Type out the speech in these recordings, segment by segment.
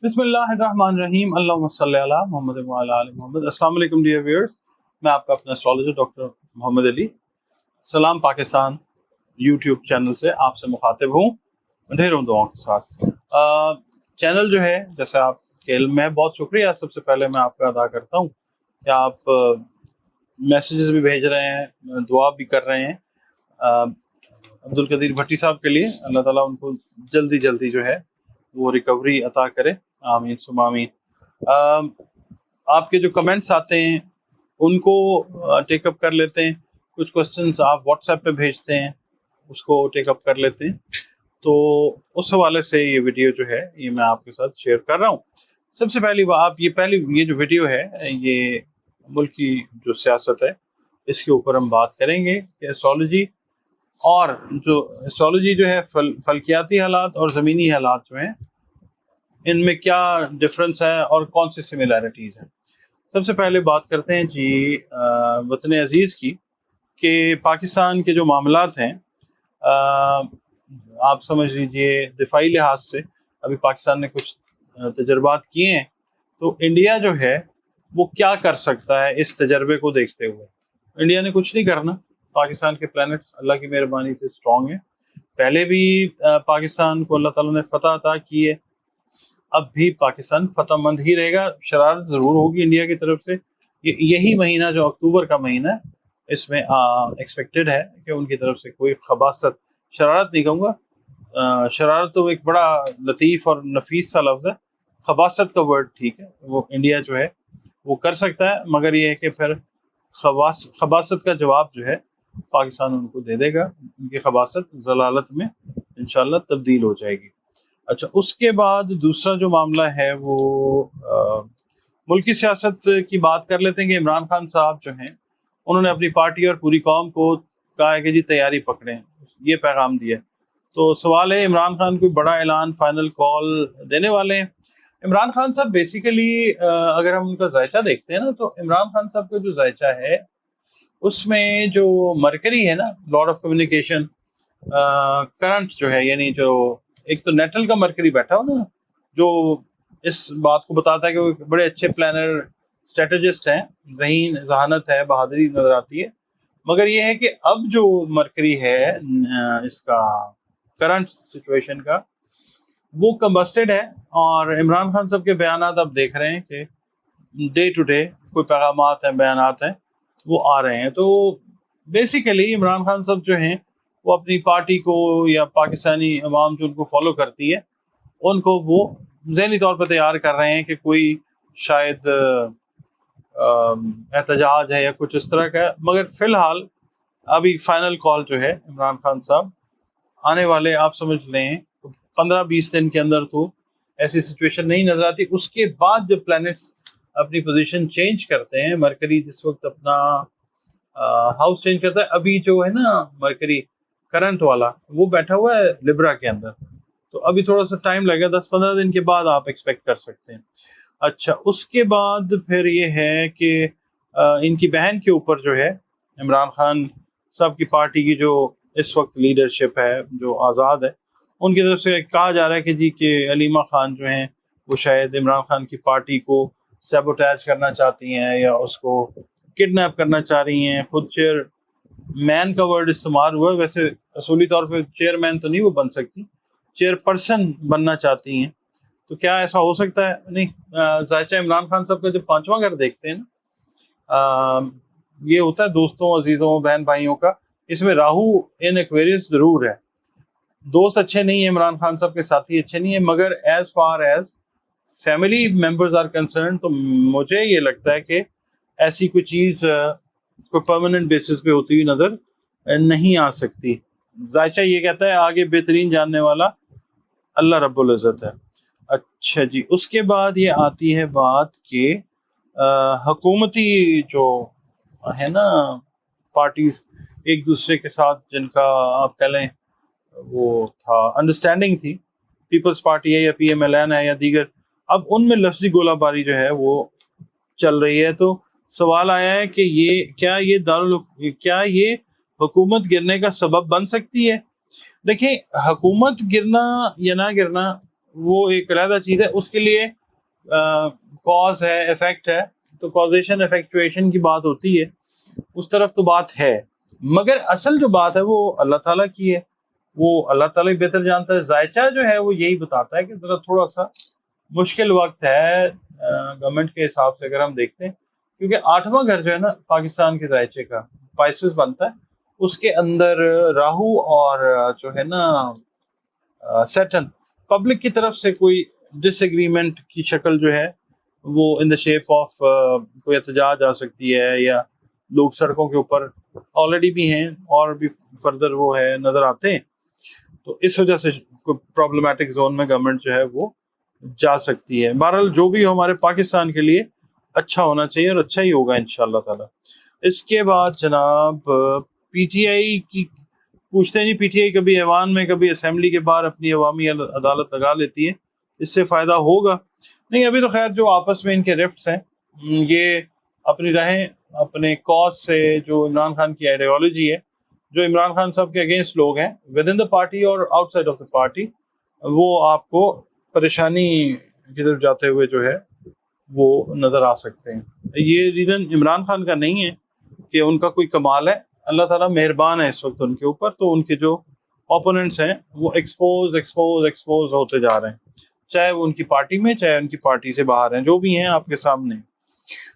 बिस्मिल्लाहिर्रहमानिर्रहीम अल्लाहुम्मा सल्ली अला मुहम्मद व अला आलि मुहम्मद। अस्सलाम वालेकुम डियर व्यूअर्स, मैं आपका अपना एस्ट्रोलॉजर डॉक्टर मोहम्मद अली सलाम पाकिस्तान यूट्यूब चैनल से आपसे मुखातिब हूँ ढेरों दुआओं के साथ। चैनल जो है, जैसे आपके इल्म में, बहुत शुक्रिया सबसे पहले मैं आपका अदा करता हूँ कि आप मैसेजेस भी भेज रहे हैं, दुआ भी कर रहे हैं। अब्दुल कदीर भट्टी साहब के लिए अल्लाह ताला उनको जल्दी जल्दी जो है वो रिकवरी अता करे, आमीन सुम्मा आमीन। आपके जो कमेंट्स आते हैं उनको टेकअप कर लेते हैं, कुछ क्वेश्चंस आप व्हाट्सएप पे भेजते हैं उसको टेकअप कर लेते हैं, तो उस हवाले से ये वीडियो जो है ये मैं आपके साथ शेयर कर रहा हूँ। सबसे पहली बात, ये जो वीडियो है ये मुल्क की जो सियासत है इसके ऊपर हम बात करेंगे कि एस्ट्रोलॉजी जो है फलकियाती हालात और ज़मीनी हालात जो हैं इनमें क्या डिफरेंस है और कौन सी सिमिलैरिटीज़ हैं। सबसे पहले बात करते हैं जी वतन अजीज़ की, कि पाकिस्तान के जो मामलात हैं, आप समझ लीजिए दिफाई लिहाज से अभी पाकिस्तान ने कुछ तजर्बात किए हैं, तो इंडिया जो है वो क्या कर सकता है इस तजर्बे को देखते हुए। इंडिया ने कुछ नहीं करना, पाकिस्तान के प्लैनेट्स अल्लाह की मेहरबानी से स्ट्रॉन्ग है। पहले भी पाकिस्तान को अल्लाह ताला ने फतह अता की है, अब भी पाकिस्तान फतहमंद ही रहेगा। शरारत ज़रूर होगी इंडिया की तरफ से, यही महीना जो अक्टूबर का महीना है इसमें एक्सपेक्टेड है कि उनकी तरफ से कोई खबासत, शरारत नहीं कहूँगा, शरारत तो एक बड़ा लतीफ़ और नफीस सा लफ्ज़ है, खबासत का वर्ड ठीक है, वो इंडिया जो है वो कर सकता है, मगर ये है कि फिर खबासत का जवाब जो है पाकिस्तान उनको दे देगा, उनकी खबासत जलालत में इंशाल्लाह तब्दील हो जाएगी। अच्छा, उसके बाद दूसरा जो मामला है वो मुल्क की सियासत की बात कर लेते हैं कि इमरान खान साहब जो हैं उन्होंने अपनी पार्टी और पूरी कौम को कहा है कि जी तैयारी पकड़ें, ये पैगाम दिया। तो सवाल है, इमरान खान कोई बड़ा ऐलान, फाइनल कॉल देने वाले हैं? इमरान खान साहब बेसिकली अगर हम उनका जायचा देखते हैं ना, तो इमरान खान साहब का जो जायचा है उसमें जो मरकरी है ना, लॉर्ड ऑफ कम्युनिकेशन, करंट जो है, यानी जो एक तो नेटल का मरकरी बैठा हो ना, जो इस बात को बताता है कि वो बड़े अच्छे प्लानर स्ट्रेटेजिस्ट हैं, जहानत है, बहादुरी नजर आती है। मगर ये है कि अब जो मरकरी है इसका करंट सिचुएशन का, वो कंबस्टेड है, और इमरान खान साहब के बयानात आप देख रहे हैं कि डे टू डे कोई पैगामात हैं, बयानात हैं, वो आ रहे हैं। तो बेसिकली इमरान खान साहब जो हैं वो अपनी पार्टी को या पाकिस्तानी अवाम जो उनको फॉलो करती है उनको वो ज़हनी तौर पर तैयार कर रहे हैं कि कोई शायद एहतजाज है या कुछ इस तरह का। मगर फ़िलहाल अभी फाइनल कॉल जो है इमरान खान साहब आने वाले, आप समझ लें 15-20 दिन के अंदर तो ऐसी सिचुएशन नहीं नजर आती। उसके बाद जब प्लैनेट्स अपनी पोजीशन चेंज करते हैं, मरकरी जिस वक्त अपना हाउस चेंज करता है, अभी जो है ना मरकरी करंट वाला वो बैठा हुआ है लिब्रा के अंदर, तो अभी थोड़ा सा टाइम लगेगा, 10-15 दिन के बाद आप एक्सपेक्ट कर सकते हैं। अच्छा, उसके बाद फिर ये है कि इनकी बहन के ऊपर जो है इमरान खान साहब की पार्टी की जो इस वक्त लीडरशिप है, जो आज़ाद है, उनकी तरफ से कहा जा रहा है कि जी कि अलीमा खान जो हैं वो शायद इमरान खान की पार्टी को सैबोटेज करना चाहती हैं या उसको किडनैप करना चाह रही हैं। खुद चेयरमैन का वर्ड इस्तेमाल हुआ है, वैसे असूली तौर पे चेयरमैन तो नहीं वो बन सकती, चेयरपर्सन बनना चाहती हैं। तो क्या ऐसा हो सकता है? नहीं, जायचा इमरान खान साहब का जब 5वां घर देखते हैं ना, ये होता है दोस्तों, अजीज़ों, बहन भाइयों का, इसमें राहु इन एक्वेरियस ज़रूर है। दोस्त अच्छे नहीं है इमरान खान साहब के, साथी अच्छे नहीं है, मगर as far as family members are concern, तो मुझे ये लगता है कि ऐसी कोई चीज़ कोई परमानेंट बेसिस पे होती हुई नज़र नहीं आ सकती। जायचा ये कहता है आगे बेहतरीन जानने वाला अल्लाह रब्बुल इज़्ज़त है। अच्छा जी, उसके बाद ये आती है बात कि हुकूमती जो है ना पार्टीज एक दूसरे के साथ जिनका आप कह लें वो था, अंडरस्टैंडिंग थी, पीपल्स पार्टी है या PMLN है या दीगर, अब उनमें लफ्जी गोलाबारी जो है वो चल रही है। तो सवाल आया है कि क्या ये हुकूमत गिरने का सबब बन सकती है? देखिए, हुकूमत गिरना या ना गिरना وہ ایک علیحدہ چیز ہے. اس کے لیے کاز ہے, افیکٹ ہے, تو کازیشن افیکچویشن کی بات ہوتی ہے, اس طرف تو بات ہے. مگر اصل جو بات ہے وہ اللہ تعالیٰ کی ہے, وہ اللہ تعالیٰ بہتر جانتا ہے. ذائچہ جو ہے وہ یہی بتاتا ہے کہ ذرا تھوڑا سا مشکل وقت ہے گورنمنٹ کے حساب سے اگر ہم دیکھتے ہیں, کیونکہ 8واں گھر جو ہے نا پاکستان کے ذائچے کا پائسس بنتا ہے, اس کے اندر راہو اور جو ہے نا سیٹن, پبلک کی طرف سے کوئی ڈس ایگریمنٹ کی شکل جو ہے وہ ان دا شیپ آف کوئی احتجاج آ سکتی ہے, یا لوگ سڑکوں کے اوپر آلریڈی بھی ہیں اور بھی فردر وہ ہے نظر آتے ہیں. تو اس وجہ سے کوئی پرابلمٹک زون میں گورنمنٹ جو ہے وہ جا سکتی ہے. بہرحال جو بھی ہو ہمارے پاکستان کے لیے اچھا ہونا چاہیے اور اچھا ہی ہوگا انشاءاللہ تعالی. اس کے بعد جناب پی ٹی آئی کی پوچھتے ہیں جی, پی ٹی آئی کبھی ایوان میں کبھی اسمبلی کے باہر اپنی عوامی عدالت لگا لیتی ہے, اس سے فائدہ ہوگا؟ نہیں, ابھی تو خیر جو آپس میں ان کے رفٹس ہیں یہ اپنی رہیں اپنے کاز سے, جو عمران خان کی آئیڈیالوجی ہے, جو عمران خان صاحب کے اگینسٹ لوگ ہیں ود ان دا پارٹی اور out side of the party, وہ آپ کو پریشانی کی طرف جاتے ہوئے جو ہے وہ نظر آ سکتے ہیں. یہ ریزن عمران خان کا نہیں ہے کہ ان کا کوئی کمال ہے, اللہ تعالیٰ مہربان ہے اس وقت ان کے اوپر, تو ان کے جو اوپوننٹس ہیں وہ ایکسپوز ہوتے جا رہے ہیں, چاہے وہ ان کی پارٹی میں چاہے ان کی پارٹی سے باہر ہیں, جو بھی ہیں آپ کے سامنے.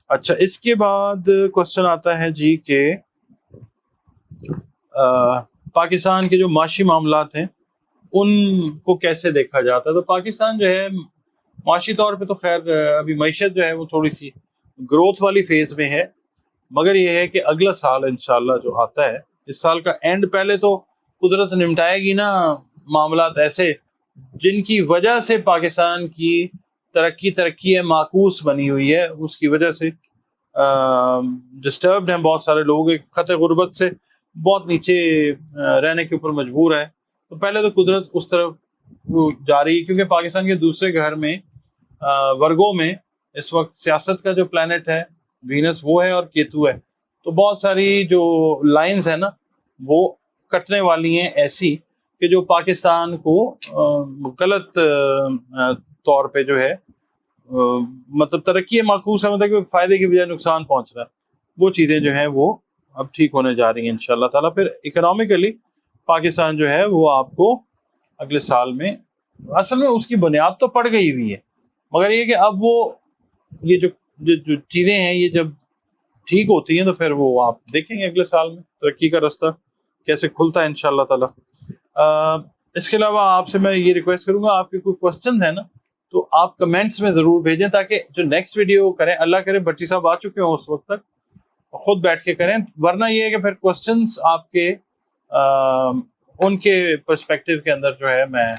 اچھا, اس کے بعد کوشچن آتا ہے جی کہ پاکستان کے جو معاشی معاملات ہیں ان کو کیسے دیکھا جاتا ہے. تو پاکستان جو ہے معاشی طور پہ تو خیر ابھی معیشت جو ہے وہ تھوڑی سی گروتھ والی فیز میں ہے, مگر یہ ہے کہ اگلا سال انشاءاللہ جو آتا ہے, اس سال کا اینڈ, پہلے تو قدرت نمٹائے گی نا معاملات ایسے جن کی وجہ سے پاکستان کی ترقی ہے معکوس بنی ہوئی ہے, اس کی وجہ سے ڈسٹربڈ ہیں بہت سارے لوگ, ایک خط غربت سے بہت نیچے رہنے کے اوپر مجبور ہے. تو پہلے تو قدرت اس طرف جا رہی ہے, کیونکہ پاکستان کے دوسرے گھر میں ورگوں میں اس وقت سیاست کا جو پلانٹ ہے وینس وہ ہے اور کیتو ہے, تو بہت ساری جو لائنز ہیں نا وہ کٹنے والی ہیں ایسی کہ جو پاکستان کو غلط طور پہ جو ہے مطلب ترقی معکوس ہے, مطلب کہ فائدے کی بجائے نقصان پہنچ رہا ہے, وہ چیزیں جو ہیں وہ اب ٹھیک ہونے جا رہی ہیں انشاءاللہ تعالیٰ. پھر اکنامکلی پاکستان جو ہے وہ آپ کو اگلے سال میں, اصل میں اس کی بنیاد تو پڑ گئی ہوئی ہے, مگر یہ کہ اب وہ یہ جو چیزیں ہیں یہ جب ٹھیک ہوتی ہیں تو پھر وہ آپ دیکھیں گے اگلے سال میں ترقی کا راستہ کیسے کھلتا ہے انشاءاللہ تعالیٰ. اس کے علاوہ آپ سے میں یہ ریکویسٹ کروں گا, آپ کے کوئی کوسچنز ہیں نا تو آپ کمنٹس میں ضرور بھیجیں, تاکہ جو نیکسٹ ویڈیو کریں, اللہ کرے بٹی صاحب آ چکے ہوں اس وقت تک, خود بیٹھ کے کریں, ورنہ یہ ہے کہ پھر کوسچنز آپ کے ان کے پرسپیکٹیو کے اندر جو ہے میں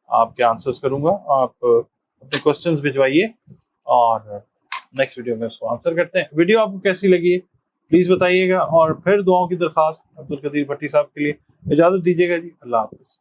آپ کے آنسرز کروں گا. آپ اپنے کوسچنز بھجوائیے اور نیکسٹ ویڈیو میں اس کو آنسر کرتے ہیں. ویڈیو آپ کو کیسی لگی ہے پلیز بتائیے گا, اور پھر دعاؤں کی درخواست عبدالقدیر بھٹی صاحب کے لیے. اجازت دیجیے گا جی, اللہ حافظ.